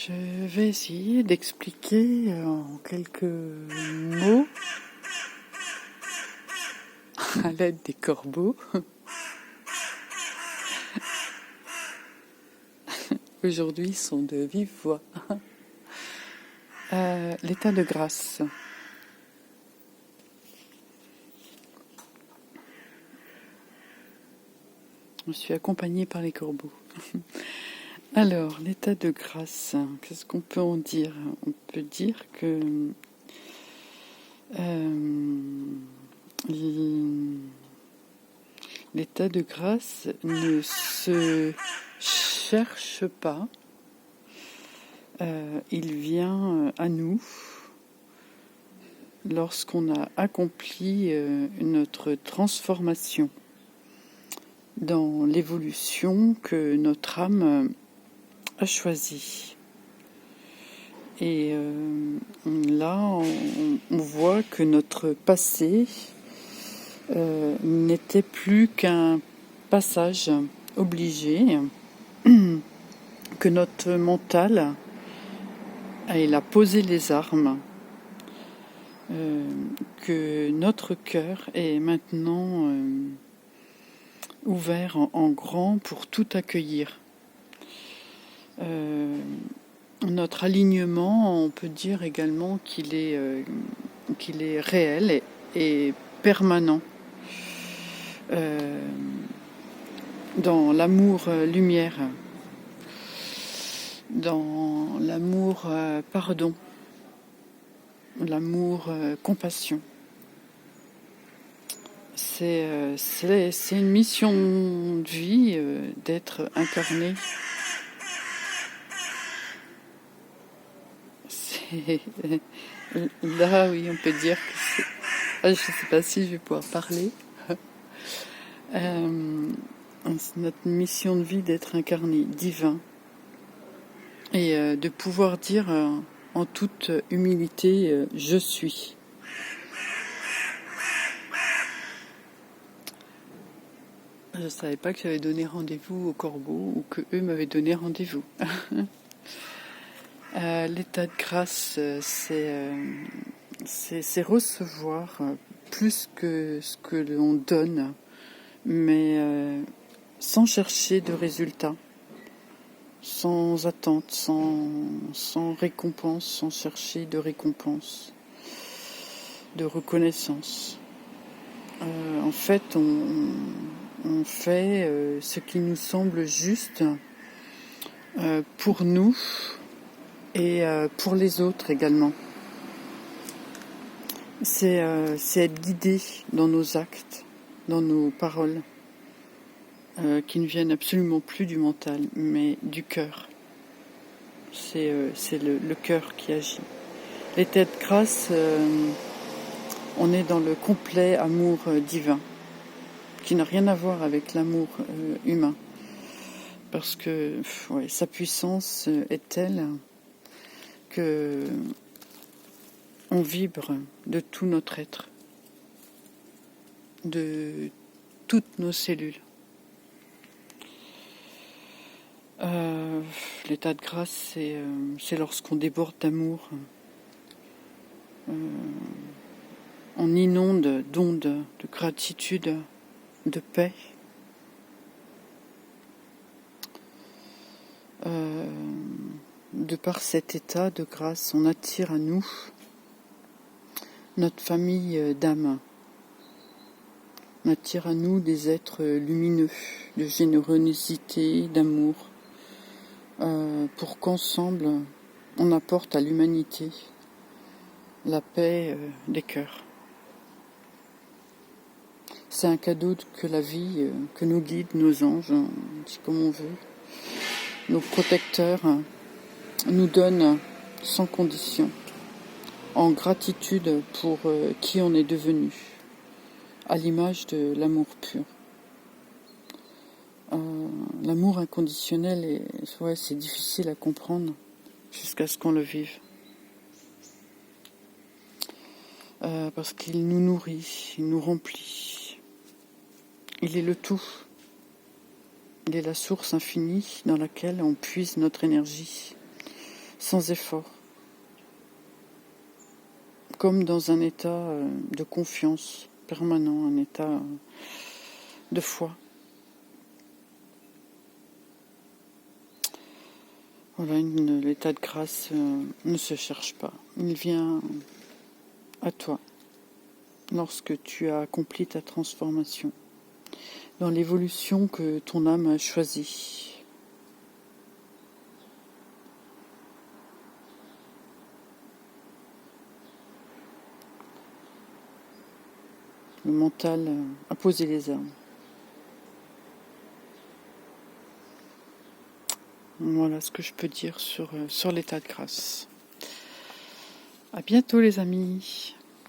Je vais essayer d'expliquer en quelques mots, à l'aide des corbeaux, aujourd'hui ils sont de vive voix, l'état de grâce. Je suis accompagnée par les corbeaux. Alors, l'état de grâce, qu'est-ce qu'on peut en dire? On peut dire que l'état de grâce ne se cherche pas, il vient à nous lorsqu'on a accompli notre transformation dans l'évolution que notre âme a choisie. Et là, on voit que notre passé n'était plus qu'un passage obligé, que notre mental, il a posé les armes, que notre cœur est maintenant ouvert en grand pour tout accueillir. Notre alignement, on peut dire également qu'il est réel et permanent. Dans l'amour lumière, dans l'amour pardon, l'amour compassion. C'est une mission de vie d'être incarné. Là, oui, on peut dire que c'est... je ne sais pas si je vais pouvoir parler. C'est notre mission de vie d'être incarné, divin. Et de pouvoir dire en toute humilité, je suis. Je ne savais pas que j'avais donné rendez-vous aux corbeaux ou que eux m'avaient donné rendez-vous. L'état de grâce, c'est recevoir plus que ce que l'on donne, mais sans chercher de résultat, sans attente, sans récompense, sans chercher de récompense, de reconnaissance. En fait, on fait ce qui nous semble juste pour nous et pour les autres également. C'est être guidé dans nos actes, dans nos paroles, qui ne viennent absolument plus du mental, mais du cœur. C'est le cœur qui agit. L'état de grâce, on est dans le complet amour divin, qui n'a rien à voir avec l'amour humain. Parce que sa puissance est telle que on vibre de tout notre être, de toutes nos cellules. L'état de grâce, c'est lorsqu'on déborde d'amour. On inonde d'ondes de gratitude, de paix. De par cet état de grâce, on attire à nous notre famille d'âme. On attire à nous des êtres lumineux, de générosité, d'amour, pour qu'ensemble, on apporte à l'humanité la paix des cœurs. C'est un cadeau que la vie, que nos guides, nos anges, c'est comme on veut, nos protecteurs, nous donnent sans condition, en gratitude pour qui on est devenu, à l'image de l'amour pur. L'amour inconditionnel, c'est difficile à comprendre jusqu'à ce qu'on le vive. Parce qu'il nous nourrit, il nous remplit. Il est le tout. Il est la source infinie dans laquelle on puise notre énergie. sans effort, comme dans un état de confiance permanent, un état de foi. Voilà, l'état de grâce ne se cherche pas, il vient à toi lorsque tu as accompli ta transformation, dans l'évolution que ton âme a choisie. Le mental a posé les armes. Voilà ce que je peux dire sur l'état de grâce. À bientôt les amis.